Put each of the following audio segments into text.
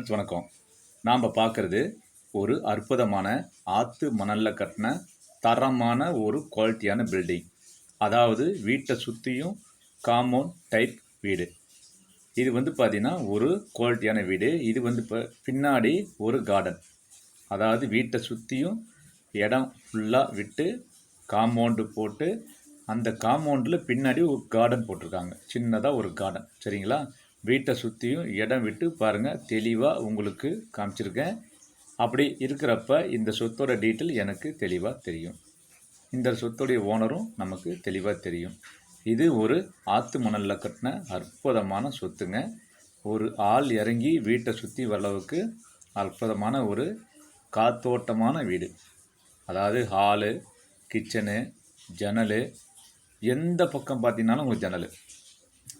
Friends வணக்கம். நாம் பார்க்குறது ஒரு அற்புதமான ஆற்று மணலில் கட்டின தரமான ஒரு குவாலிட்டியான பில்டிங். அதாவது வீட்டை சுற்றியும் காம்பவுண்ட் டைப் வீடு. இது பார்த்தீங்கன்னா ஒரு குவாலிட்டியான வீடு. இது இப்போ பின்னாடி ஒரு கார்டன். அதாவது வீட்டை சுற்றியும் இடம் ஃபுல்லாக விட்டு காம்பவுண்டு போட்டு அந்த காம்பவுண்டில் பின்னாடி ஒரு கார்டன் போட்டிருக்காங்க. சின்னதாக ஒரு கார்டன். சரிங்களா? வீட்டை சுற்றியும் இடம் விட்டு பாருங்கள், தெளிவாக உங்களுக்கு காமிச்சிருக்கேன். அப்படி இருக்கிறப்ப இந்த சொத்தோட டீட்டெயில் எனக்கு தெளிவாக தெரியும். இந்த சொத்துடைய ஓனரும் நமக்கு தெளிவாக தெரியும். இது ஒரு ஆற்று மணலில் கட்டின அற்புதமான சொத்துங்க. ஒரு ஆள் இறங்கி வீட்டை சுற்றி வரளவுக்கு அற்புதமான ஒரு காத்தோட்டமான வீடு. அதாவது ஹாலு, கிச்சனு, ஜன்னல், எந்த பக்கம் பார்த்தீங்கன்னாலும் உங்களுக்கு ஜன்னல்.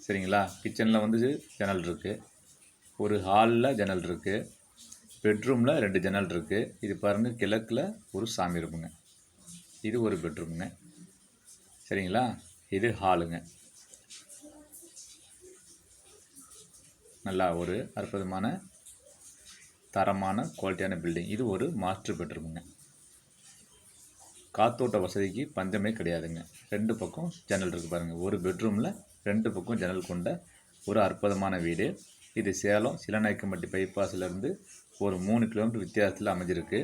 சரிங்களா? கிச்சனில் ஜன்னல் இருக்குது, ஒரு ஹாலில் ஜன்னல் இருக்குது, பெட்ரூமில் 2 ஜன்னல் இருக்குது. இது பாருங்கள், கிழக்கில் ஒரு சாமி ரூமுங்க. இது ஒரு பெட்ரூமுங்க. சரிங்களா? இது ஹாலுங்க. நல்லா ஒரு அற்புதமான தரமான குவாலிட்டியான பில்டிங். இது ஒரு மாஸ்டர் பெட்ரூமுங்க. காத்தோட்ட வசதிக்கு பஞ்சமே கிடையாதுங்க. 2 பக்கம் ஜன்னல் இருக்குது பாருங்கள். ஒரு பெட்ரூமில் 2 பக்கம் ஜன்னல் கொண்ட ஒரு அற்புதமான வீடு. இது சேலம் சிலநாயக்கம்பட்டி பைபாஸ்லேருந்து ஒரு 3 கிலோமீட்டர் வித்தியாசத்தில் அமைஞ்சிருக்கு.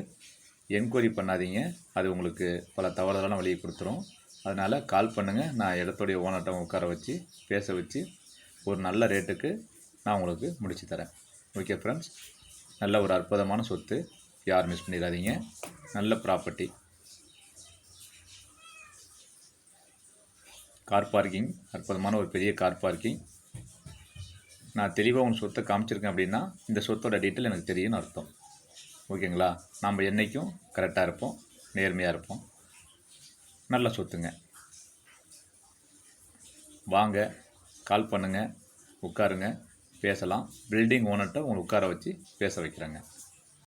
என்கொயரி பண்ணாதீங்க, அது உங்களுக்கு பல தவறுதலான வழியை கொடுத்துரும். அதனால் கால் பண்ணுங்கள். நான் இடத்துடைய ஓனர்கிட்ட உட்கார வச்சு பேச வச்சு ஒரு நல்ல ரேட்டுக்கு நான் உங்களுக்கு முடிச்சு தரேன். ஓகே ஃப்ரெண்ட்ஸ், நல்ல ஒரு அற்புதமான சொத்து, யாரும் மிஸ் பண்ணிடாதீங்க. நல்ல ப்ராப்பர்ட்டி. கார் பார்க்கிங், அற்புதமான ஒரு பெரிய கார் பார்க்கிங். நான் தெளிவாக உங்கள் சொத்தை காமிச்சிருக்கேன் அப்படின்னா இந்த சொத்தோட டீட்டெயில் எனக்கு தெரியும்னு அர்த்தம். ஓகேங்களா? நம்ம என்றைக்கும் கரெக்டாக இருப்போம், நேர்மையாக இருப்போம். நல்ல சொத்துங்க. வாங்க, கால் பண்ணுங்கள், உட்காருங்க, பேசலாம். பில்டிங் ஓனர்கிட்ட உங்களை உட்கார வச்சு பேச வைக்கிறேங்க.